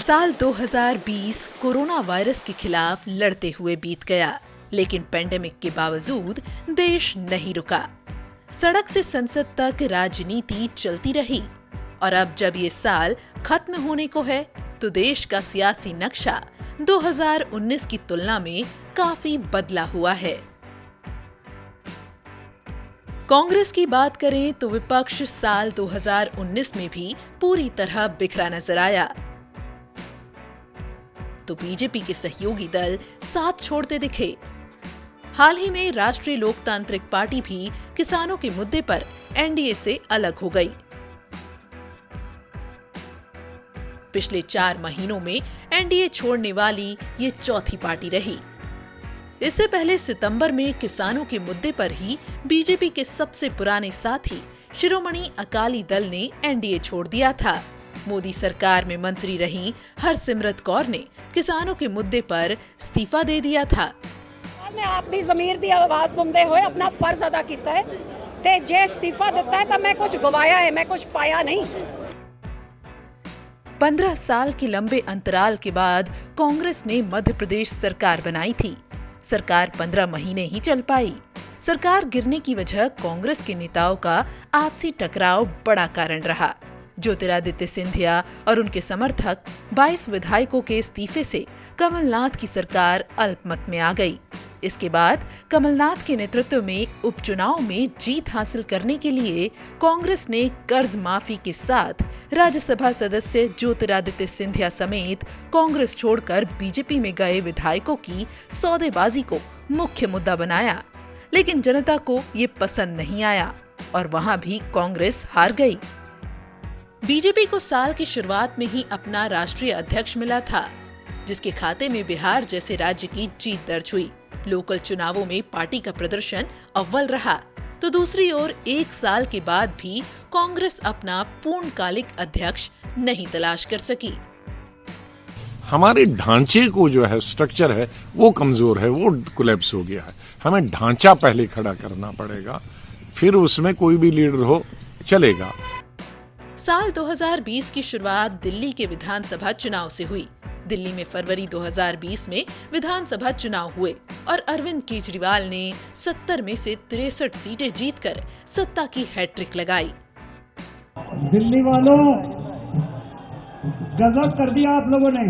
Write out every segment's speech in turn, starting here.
साल 2020 corona virus के खिलाफ लड़ते हुए बीत गया, लेकिन पेंडेमिक के बावजूद देश नहीं रुका। सड़क से संसद तक राजनीति चलती रही और अब जब ये साल खत्म होने को है तो देश का सियासी नक्शा 2019 की तुलना में काफी बदला हुआ है। कांग्रेस की बात करें तो विपक्ष साल 2019 में भी पूरी तरह बिखरा नजर आया, तो बीजेपी के सहयोगी दल साथ छोड़ते दिखे। हाल ही में राष्ट्रीय लोकतांत्रिक पार्टी भी किसानों के मुद्दे पर एनडीए से अलग हो गई। पिछले 4 महीनों में एनडीए छोड़ने वाली ये चौथी पार्टी रही। इससे पहले सितंबर में किसानों के मुद्दे पर ही बीजेपी के सबसे पुराने साथी शिरोमणि अकाली दल ने एनडीए छोड़ दिया था। मोदी सरकार में मंत्री रही हरसिमरत कौर ने किसानों के मुद्दे पर इस्तीफा दे दिया था। मैं अपनी ज़मीर दी आवाज़ सुनते हुए अपना फर्ज अदा किया है ते जे इस्तीफा देता है तो मैं कुछ गवाया है, मैं कुछ पाया नहीं। 15 साल के लंबे अंतराल के बाद कांग्रेस ने मध्य प्रदेश सरकार बनाई थी। सरकार 15 महीने ही चल पाई। सरकार गिरने की वजह कांग्रेस के नेताओं का आपसी टकराव बड़ा कारण रहा। ज्योतिरादित्य सिंधिया और उनके समर्थक 22 विधायकों के इस्तीफे से कमलनाथ की सरकार अल्पमत में आ गई। इसके बाद कमलनाथ के नेतृत्व में उपचुनाव में जीत हासिल करने के लिए कांग्रेस ने कर्ज माफी के साथ राज्यसभा सदस्य ज्योतिरादित्य सिंधिया समेत कांग्रेस छोड़कर बीजेपी में गए विधायकों की सौदेबाजी को मुख्य मुद्दा बनाया, लेकिन जनता को ये पसंद नहीं आया और वहां भी कांग्रेस हार गई। बीजेपी को साल की शुरुआत में ही अपना राष्ट्रीय अध्यक्ष मिला था, जिसके खाते में बिहार जैसे राज्य की जीत दर्ज हुई। लोकल चुनावों में पार्टी का प्रदर्शन अव्वल रहा, तो दूसरी ओर 1 साल के बाद भी कांग्रेस अपना पूर्णकालिक अध्यक्ष नहीं तलाश कर सकी। हमारे ढांचे को जो है स्ट्रक्चर है वो कमजोर है, वो कोलैप्स हो गया है। हमें ढांचा पहले खड़ा करना पड़ेगा, फिर उसमें कोई भी लीडर हो चलेगा। साल 2020 की शुरुआत दिल्ली के विधानसभा चुनाव से हुई। दिल्ली में फरवरी 2020 में विधानसभा चुनाव हुए और अरविंद केजरीवाल ने 70 में से 63 सीटें जीतकर सत्ता की हैट्रिक लगाई। दिल्ली वालों, गजब कर दिया आप लोगों ने।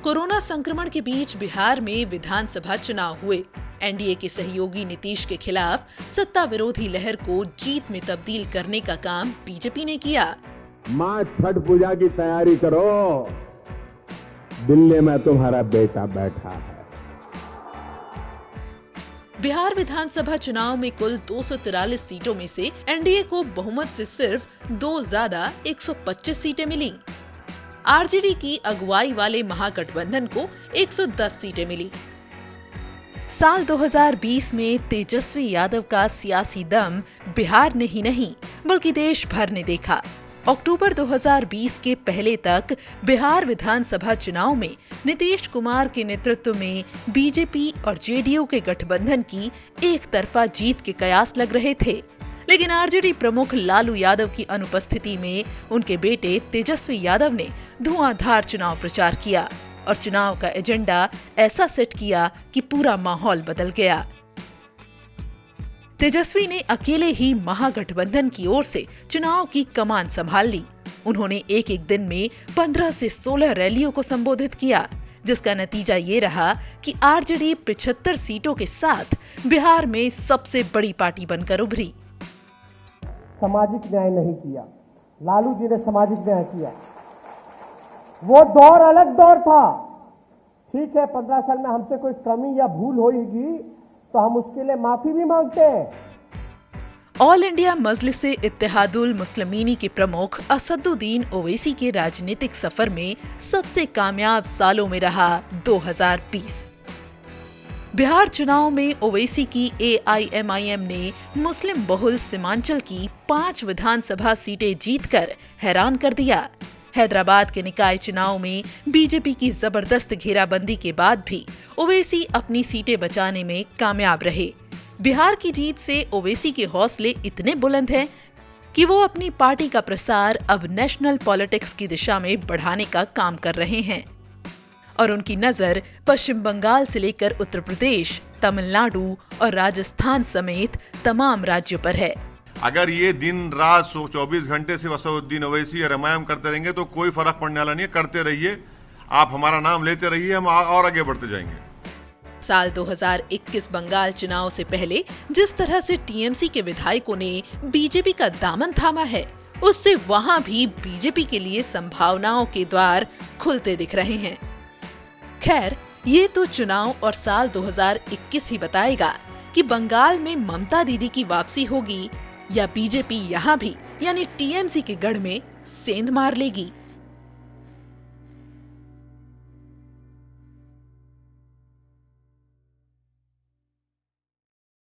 कोरोना संक्रमण के बीच बिहार में विधानसभा चुनाव हुए। एनडीए के सहयोगी नीतीश के खिलाफ सत्ता विरोधी लहर को जीत में तब्दील करने का काम बीजेपी ने किया। माँ छठ पूजा की तैयारी करो, दिल्ली में तुम्हारा बेटा बैठा है। बिहार विधानसभा चुनाव में कुल 243 सीटों में से एनडीए को बहुमत से सिर्फ 2 ज्यादा 125 सीटें मिली। आरजेडी की अगुवाई वाले महागठबंधन को 110 सीटें मिली। साल 2020 में तेजस्वी यादव का सियासी दम बिहार ने ही नहीं बल्कि देश भर ने देखा। अक्टूबर 2020 के पहले तक बिहार विधानसभा चुनाव में नीतीश कुमार के नेतृत्व में बीजेपी और जेडीयू के गठबंधन की एक तरफा जीत के कयास लग रहे थे, लेकिन आरजेडी प्रमुख लालू यादव की अनुपस्थिति में उनके बेटे तेजस्वी यादव ने धुआंधार चुनाव प्रचार किया और चुनाव का एजेंडा ऐसा सेट किया कि पूरा माहौल बदल गया। तेजस्वी ने अकेले ही महागठबंधन की ओर से चुनाव की कमान संभाल ली। उन्होंने एक दिन में 15 से 16 रैलियों को संबोधित किया, जिसका नतीजा ये रहा कि आरजेडी 75 सीटों के साथ बिहार में सबसे बड़ी पार्टी बनकर उभरी। सामाजिक न्याय नहीं किया, लालू जी ने सामाजिक न्याय किया। वो दौर अलग दौर था। ठीक है, 15 साल में हमसे कोई कमी या भूल होगी तो हम उसके लिए माफी भी मांगते हैं। ऑल इंडिया मजलिस-ए इत्तेहादुल मुस्लिमीन के प्रमुख असदुद्दीन ओवैसी के राजनीतिक सफर में सबसे कामयाब सालों में रहा 2020। बिहार चुनाव में ओवैसी की एआईएमआईएम ने मुस्लिम बहुल सीमांचल की 5 विधानसभा सीटें जीतकर हैरान कर दिया। हैदराबाद के निकाय चुनाव में बीजेपी की जबरदस्त घेराबंदी के बाद भी ओवैसी अपनी सीटें बचाने में कामयाब रहे। बिहार की जीत से ओवैसी के हौसले इतने बुलंद हैं कि वो अपनी पार्टी का प्रसार अब नेशनल पॉलिटिक्स की दिशा में बढ़ाने का काम कर रहे हैं और उनकी नजर पश्चिम बंगाल से लेकर उत्तर प्रदेश, तमिलनाडु और राजस्थान समेत तमाम राज्यों पर है। अगर ये दिन रात 24 घंटे से असदुद्दीन ओवैसी या रामायण करते रहेंगे तो कोई फर्क पड़ने वाला नहीं है। करते रहिए, आप हमारा नाम लेते रहिए, हम और आगे बढ़ते जाएंगे। साल 2021 बंगाल चुनाव से पहले जिस तरह से टीएमसी के विधायकों ने बीजेपी का दामन थामा है, उससे वहां भी बीजेपी के लिए संभावनाओं के द्वार खुलते दिख रहे हैं। खैर, ये तो चुनाव और साल 2021 ही बताएगा कि बंगाल में ममता दीदी की वापसी होगी या बीजेपी यहां भी यानी टीएमसी के गढ़ में सेंध मार लेगी।